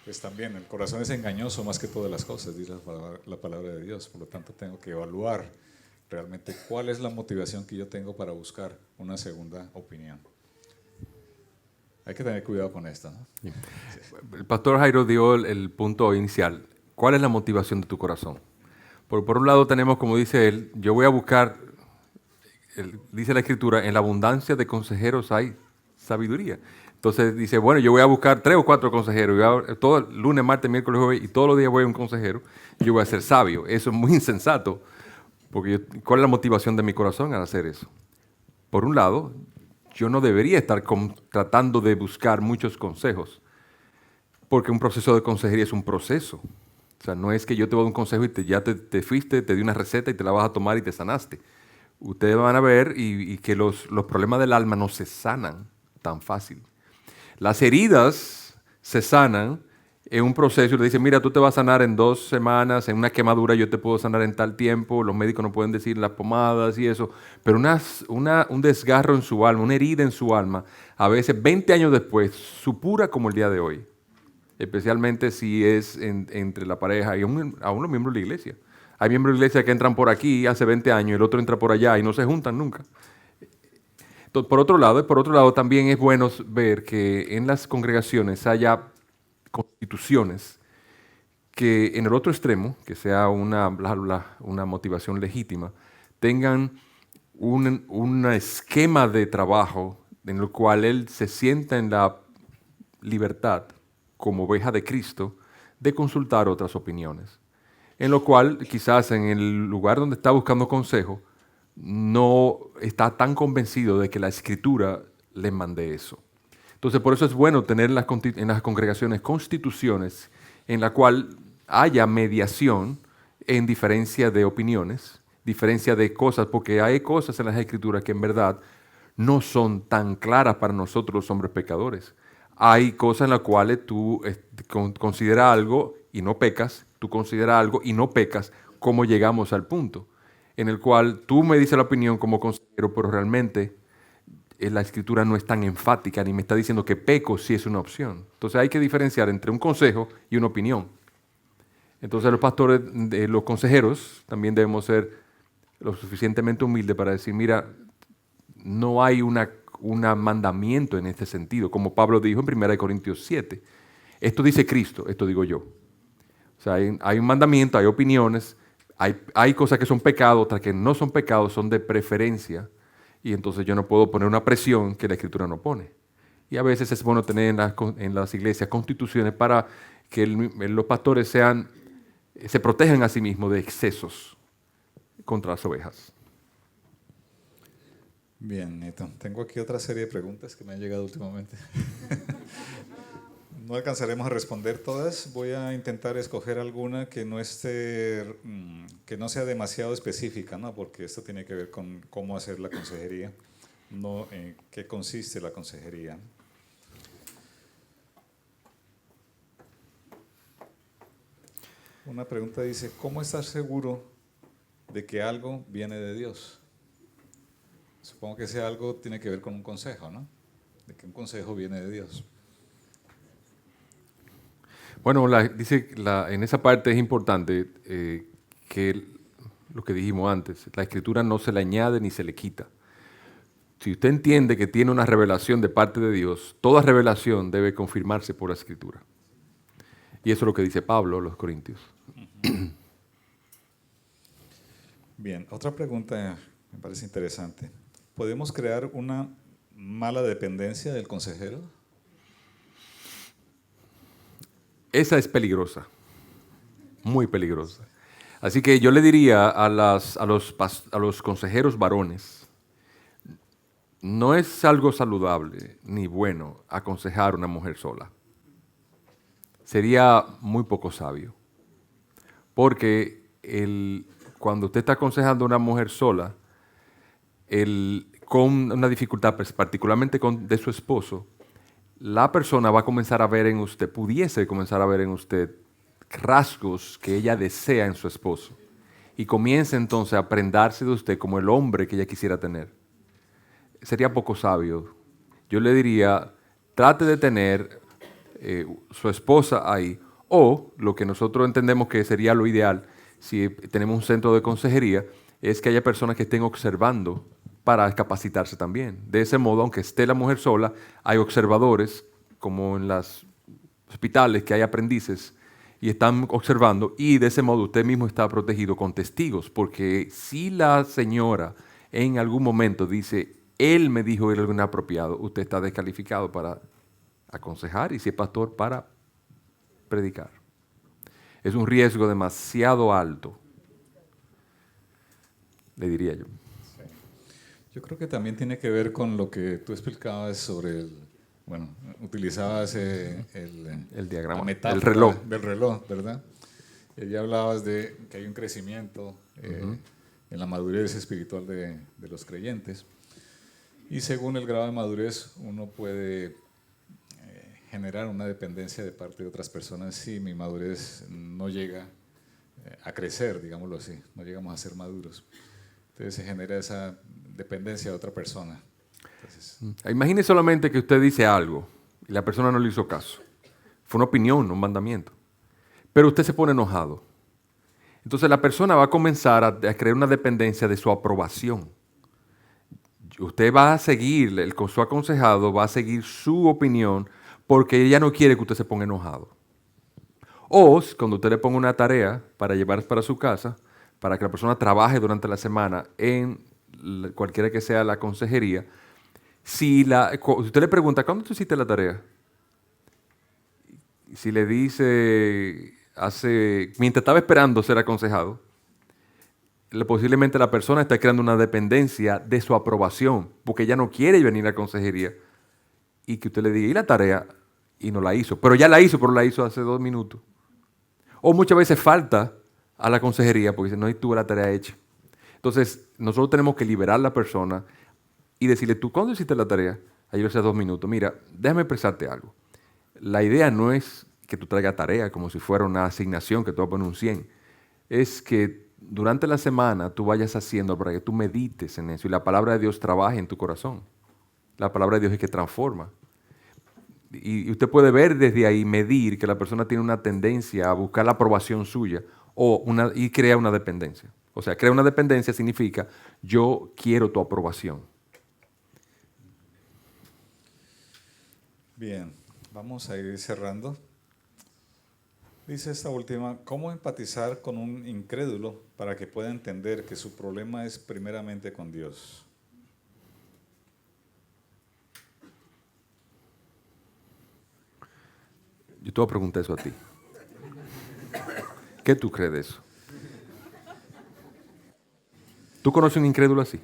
[SPEAKER 1] Pues también el corazón es engañoso más que todas las cosas, dice la palabra de Dios. Por lo tanto, tengo que evaluar realmente cuál es la motivación que yo tengo para buscar una segunda opinión. Hay que tener cuidado con esto, ¿no?
[SPEAKER 2] Sí. El pastor Jairo dio el punto inicial. ¿Cuál es la motivación de tu corazón? Por un lado tenemos, como dice él, yo voy a buscar, dice la Escritura, en la abundancia de consejeros hay sabiduría. Entonces dice, bueno, yo voy a buscar 3 o 4 consejeros, todo lunes, martes, miércoles, jueves, y todos los días voy a un consejero, y yo voy a ser sabio. Eso es muy insensato, porque ¿cuál es la motivación de mi corazón al hacer eso? Por un lado, yo no debería estar tratando de buscar muchos consejos, porque un proceso de consejería es un proceso. O sea, no es que yo te voy a dar un consejo y ya te fuiste, te di una receta y te la vas a tomar y te sanaste. Ustedes van a ver y que los problemas del alma no se sanan tan fácil. Las heridas se sanan en un proceso y le dicen, mira, tú te vas a sanar en 2 semanas, en una quemadura yo te puedo sanar en tal tiempo, los médicos no pueden decir las pomadas y eso, pero un desgarro en su alma, una herida en su alma, a veces 20 años después, supura como el día de hoy, especialmente si es entre la pareja y aún los miembros de la iglesia. Hay miembros de la iglesia que entran por aquí hace 20 años y el otro entra por allá y no se juntan nunca. Por otro lado, también es bueno ver que en las congregaciones haya constituciones que en el otro extremo, que sea una motivación legítima, tengan un esquema de trabajo en el cual él se sienta en la libertad, como oveja de Cristo, de consultar otras opiniones. En lo cual, quizás en el lugar donde está buscando consejo, no está tan convencido de que la Escritura le mande eso. Entonces, por eso es bueno tener en las congregaciones constituciones en la cual haya mediación en diferencia de opiniones, diferencia de cosas, porque hay cosas en las Escrituras que en verdad no son tan claras para nosotros los hombres pecadores. Hay cosas en las cuales tú consideras algo y no pecas, tú consideras algo y no pecas, ¿cómo llegamos al punto? En el cual tú me dices la opinión como consejero, pero realmente la Escritura no es tan enfática ni me está diciendo que peco si es una opción. Entonces hay que diferenciar entre un consejo y una opinión. Entonces los pastores, los consejeros, también debemos ser lo suficientemente humildes para decir, mira, no hay un mandamiento en este sentido, como Pablo dijo en 1 Corintios 7. Esto dice Cristo, esto digo yo. O sea, hay un mandamiento, hay opiniones, hay cosas que son pecados, otras que no son pecados, son de preferencia, y entonces yo no puedo poner una presión que la Escritura no pone. Y a veces es bueno tener en las iglesias constituciones para que los pastores se protejan a sí mismos de excesos contra las ovejas.
[SPEAKER 1] Bien, Neto. Tengo aquí otra serie de preguntas que me han llegado últimamente. No alcanzaremos a responder todas. Voy a intentar escoger alguna que no sea demasiado específica, ¿no? Porque esto tiene que ver con cómo hacer la consejería, no en qué consiste la consejería. Una pregunta dice, ¿cómo estar seguro de que algo viene de Dios? Supongo que ese algo tiene que ver con un consejo, ¿no? De que un consejo viene de Dios.
[SPEAKER 2] Bueno, en esa parte es importante que lo que dijimos antes, la Escritura no se le añade ni se le quita. Si usted entiende que tiene una revelación de parte de Dios, toda revelación debe confirmarse por la Escritura. Y eso es lo que dice Pablo a los Corintios.
[SPEAKER 1] Bien, otra pregunta me parece interesante. ¿Podemos crear una mala dependencia del consejero?
[SPEAKER 2] Esa es peligrosa, muy peligrosa. Así que yo le diría a los consejeros varones, no es algo saludable ni bueno aconsejar a una mujer sola. Sería muy poco sabio. Porque cuando usted está aconsejando a una mujer sola, con una dificultad, particularmente de su esposo, la persona va a comenzar a ver en usted, pudiese comenzar a ver en usted rasgos que ella desea en su esposo. Y comience entonces a prendarse de usted como el hombre que ella quisiera tener. Sería poco sabio. Yo le diría, trate de tener su esposa ahí, o lo que nosotros entendemos que sería lo ideal, si tenemos un centro de consejería, es que haya personas que estén observando para capacitarse también. De ese modo, aunque esté la mujer sola, hay observadores, como en los hospitales que hay aprendices, y están observando, y de ese modo usted mismo está protegido con testigos, porque si la señora en algún momento dice, él me dijo algo inapropiado, usted está descalificado para aconsejar y si es pastor para predicar. Es un riesgo demasiado alto, le diría yo.
[SPEAKER 3] Sí. Yo creo que también tiene que ver con lo que tú explicabas sobre utilizabas
[SPEAKER 2] El diagrama,
[SPEAKER 3] la metáfora
[SPEAKER 2] el reloj.
[SPEAKER 3] Del reloj, ¿verdad? Y ya hablabas de que hay un crecimiento en la madurez espiritual de los creyentes. Y según el grado de madurez, uno puede generar una dependencia de parte de otras personas si mi madurez no llega a crecer, digámoslo así, no llegamos a ser maduros. Entonces se genera esa dependencia de otra persona. Entonces,
[SPEAKER 2] imagine solamente que usted dice algo y la persona no le hizo caso. Fue una opinión, no un mandamiento. Pero usted se pone enojado. Entonces la persona va a comenzar a crear una dependencia de su aprobación. Usted va a seguir, su aconsejado va a seguir su opinión porque ella no quiere que usted se ponga enojado. O cuando usted le ponga una tarea para llevar para su casa, para que la persona trabaje durante la semana en cualquiera que sea la consejería, si usted le pregunta, ¿cuándo tú hiciste la tarea? Si le dice, mientras estaba esperando ser aconsejado, posiblemente la persona está creando una dependencia de su aprobación, porque ella no quiere venir a consejería. Y que usted le diga, ¿y la tarea? Y no la hizo. Pero ya la hizo, pero la hizo hace 2 minutos. O muchas veces falta a la consejería porque dice, no tuve la tarea hecha. Entonces, nosotros tenemos que liberar a la persona y decirle, ¿tú cuándo hiciste la tarea? Ayer hace 2 minutos. Mira, déjame expresarte algo. La idea no es que tú traigas tarea como si fuera una asignación que tú vas a poner un 100. Es que durante la semana tú vayas haciendo para que tú medites en eso y la palabra de Dios trabaje en tu corazón. La palabra de Dios es que transforma. Y usted puede ver desde ahí, medir que la persona tiene una tendencia a buscar la aprobación suya y crea una dependencia. O sea, crea una dependencia significa yo quiero tu aprobación.
[SPEAKER 3] bien, vamos a ir cerrando. Dice esta última, ¿cómo empatizar con un incrédulo para que pueda entender que su problema es primeramente con Dios?
[SPEAKER 2] Yo te voy a preguntar eso a ti. ¿Qué tú crees de eso? ¿Tú conoces un incrédulo así?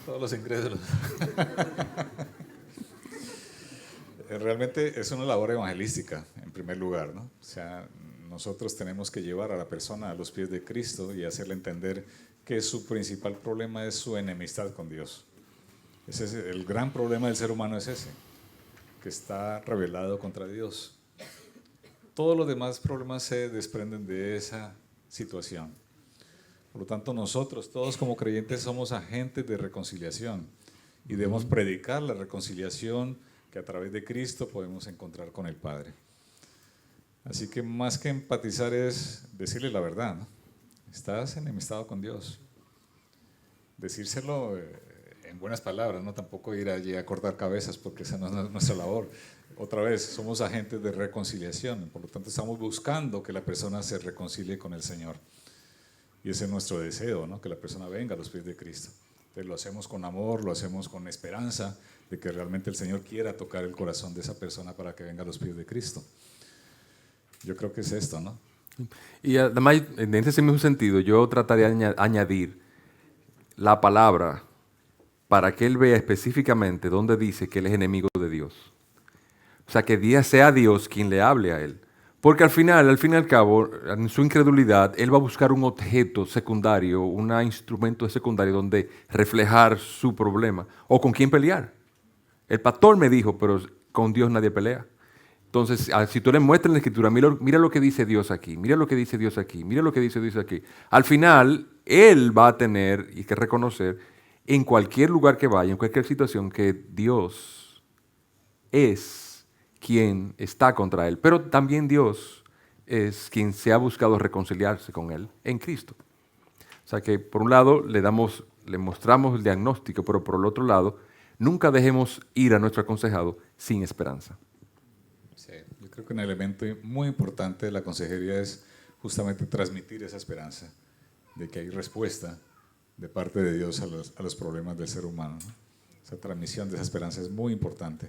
[SPEAKER 3] Todos los incrédulos. Realmente es una labor evangelística, en primer lugar, ¿no? O sea, nosotros tenemos que llevar a la persona a los pies de Cristo y hacerle entender que su principal problema es su enemistad con Dios. Ese es el gran problema del ser humano, es ese, que está rebelado contra Dios. Todos los demás problemas se desprenden de esa situación. Por lo tanto, nosotros, todos como creyentes, somos agentes de reconciliación y debemos predicar la reconciliación que a través de Cristo podemos encontrar con el Padre. Así que más que empatizar es decirle la verdad, ¿no? Estás enemistado con Dios. Decírselo en buenas palabras, no tampoco ir allí a cortar cabezas porque esa no es nuestra labor. Otra vez, somos agentes de reconciliación, por lo tanto estamos buscando que la persona se reconcilie con el Señor. Y ese es nuestro deseo, ¿no? Que la persona venga a los pies de Cristo. Entonces lo hacemos con amor, lo hacemos con esperanza de que realmente el Señor quiera tocar el corazón de esa persona para que venga a los pies de Cristo. Yo creo que es esto, ¿no?
[SPEAKER 2] Y además, en ese mismo sentido, yo trataría de añadir la palabra para que él vea específicamente dónde dice que él es enemigo de Dios. O sea, que sea Dios quien le hable a él. Porque al fin y al cabo, en su incredulidad, él va a buscar un objeto secundario, un instrumento secundario donde reflejar su problema o con quién pelear. El pastor me dijo, pero con Dios nadie pelea. Entonces, si tú le muestras en la Escritura, mira lo que dice Dios aquí, mira lo que dice Dios aquí, mira lo que dice Dios aquí. Al final, él va a tener y que reconocer en cualquier lugar que vaya, en cualquier situación, que Dios es quien está contra él. Pero también Dios es quien se ha buscado reconciliarse con él en Cristo. O sea que por un lado le mostramos el diagnóstico, pero por el otro lado, nunca dejemos ir a nuestro aconsejado sin esperanza.
[SPEAKER 3] Sí, yo creo que un elemento muy importante de la consejería es justamente transmitir esa esperanza de que hay respuesta de parte de Dios a los problemas del ser humano, ¿no? Esa transmisión de esa esperanza es muy importante.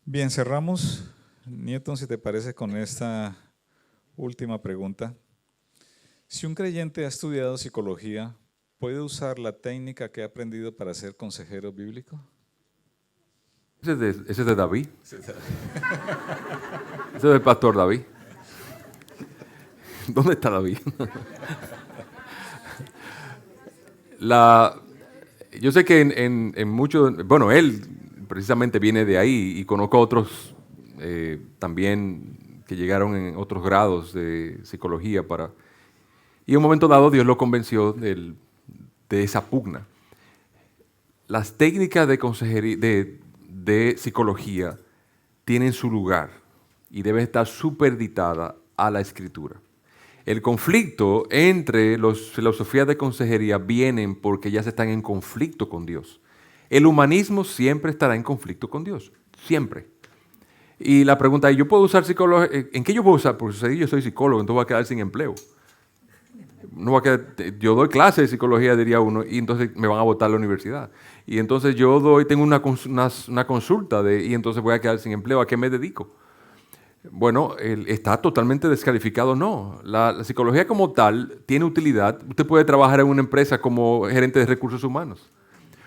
[SPEAKER 3] Bien, cerramos, Newton, si te parece, con esta última pregunta. Si un creyente ha estudiado psicología, ¿puede usar la técnica que ha aprendido para ser consejero bíblico?
[SPEAKER 2] Ese es de David. Ese es del pastor David. ¿Dónde está David? Yo sé que en muchos, bueno, él precisamente viene de ahí y conozco a otros también que llegaron en otros grados de psicología y en un momento dado Dios lo convenció de esa pugna. Las técnicas de consejería, de psicología tienen su lugar y debe estar supeditada a la Escritura. El conflicto entre las filosofías de consejería vienen porque ya se están en conflicto con Dios. El humanismo siempre estará en conflicto con Dios, siempre. Y la pregunta es, ¿yo puedo usar psicología? ¿En qué yo puedo usar? Porque si yo soy psicólogo, entonces voy a quedar sin empleo. No va a quedar, yo doy clases de psicología, diría uno, y entonces me van a botar a la universidad. Y entonces tengo una consulta y entonces voy a quedar sin empleo. ¿A qué me dedico? Bueno, está totalmente descalificado, no. La psicología como tal tiene utilidad. Usted puede trabajar en una empresa como gerente de recursos humanos,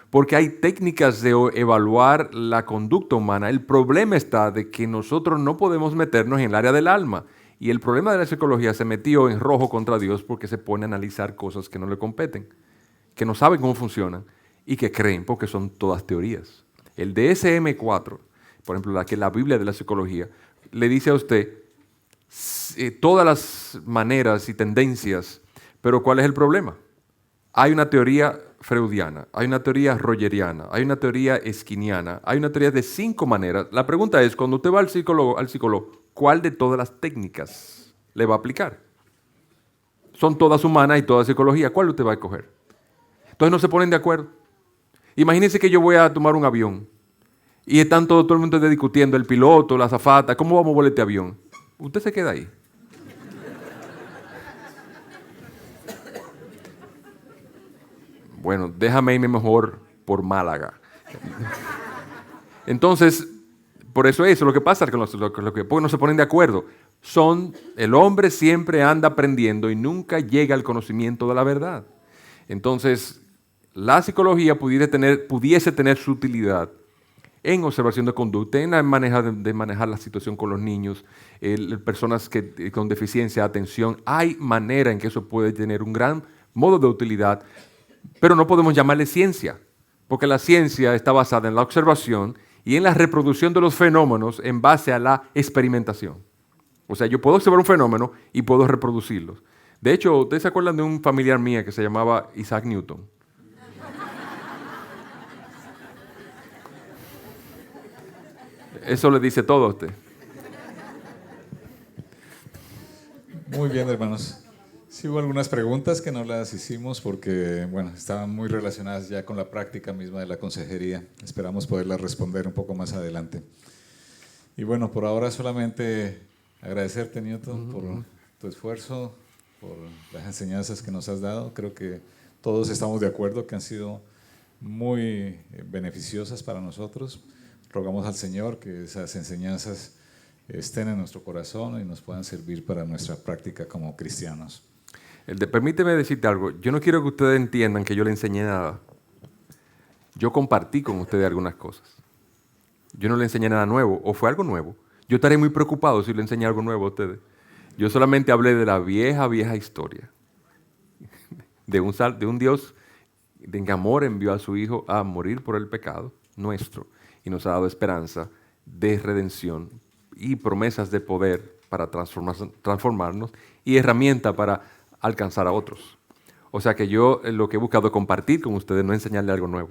[SPEAKER 2] porque hay técnicas de evaluar la conducta humana. El problema está de que nosotros no podemos meternos en el área del alma. Y el problema de la psicología se metió en rojo contra Dios porque se pone a analizar cosas que no le competen, que no saben cómo funcionan y que creen porque son todas teorías. El DSM-4, por ejemplo, la Biblia de la psicología, le dice a usted todas las maneras y tendencias, pero ¿cuál es el problema? Hay una teoría freudiana, hay una teoría rogeriana, hay una teoría esquiniana, hay una teoría de 5 maneras. La pregunta es, cuando usted va al psicólogo, ¿cuál de todas las técnicas le va a aplicar? Son todas humanas y todas psicología. ¿Cuál usted va a escoger? Entonces no se ponen de acuerdo. Imagínense que yo voy a tomar un avión y están todo el mundo discutiendo, el piloto, la azafata, ¿cómo vamos a volar este avión? Usted se queda ahí. Bueno, déjame irme mejor por Málaga. Entonces, por eso es lo que pasa, porque no se ponen de acuerdo. El hombre siempre anda aprendiendo y nunca llega al conocimiento de la verdad. Entonces, la psicología pudiese tener su utilidad en observación de conducta, en manejar la situación con los niños, personas con deficiencia de atención. Hay manera en que eso puede tener un gran modo de utilidad, pero no podemos llamarle ciencia, porque la ciencia está basada en la observación y en la reproducción de los fenómenos en base a la experimentación. O sea, yo puedo observar un fenómeno y puedo reproducirlos. De hecho, ¿ustedes se acuerdan de un familiar mío que se llamaba Isaac Newton? Eso le dice todo a usted.
[SPEAKER 3] Muy bien, hermanos. Sí hubo algunas preguntas que no las hicimos porque, bueno, estaban muy relacionadas ya con la práctica misma de la consejería. Esperamos poderlas responder un poco más adelante. Y bueno, por ahora solamente agradecerte, Newton, por tu esfuerzo, por las enseñanzas que nos has dado. Creo que todos estamos de acuerdo que han sido muy beneficiosas para nosotros. Rogamos al Señor que esas enseñanzas estén en nuestro corazón y nos puedan servir para nuestra práctica como cristianos.
[SPEAKER 2] Permíteme decirte algo. Yo no quiero que ustedes entiendan que yo le enseñé nada. Yo compartí con ustedes algunas cosas. Yo no le enseñé nada nuevo, o fue algo nuevo. Yo estaré muy preocupado si le enseñé algo nuevo a ustedes. Yo solamente hablé de la vieja historia. De un Dios en que amor envió a su Hijo a morir por el pecado nuestro y nos ha dado esperanza de redención y promesas de poder para transformarnos y herramienta para alcanzar a otros. O sea que yo lo que he buscado compartir con ustedes, no enseñarle algo nuevo,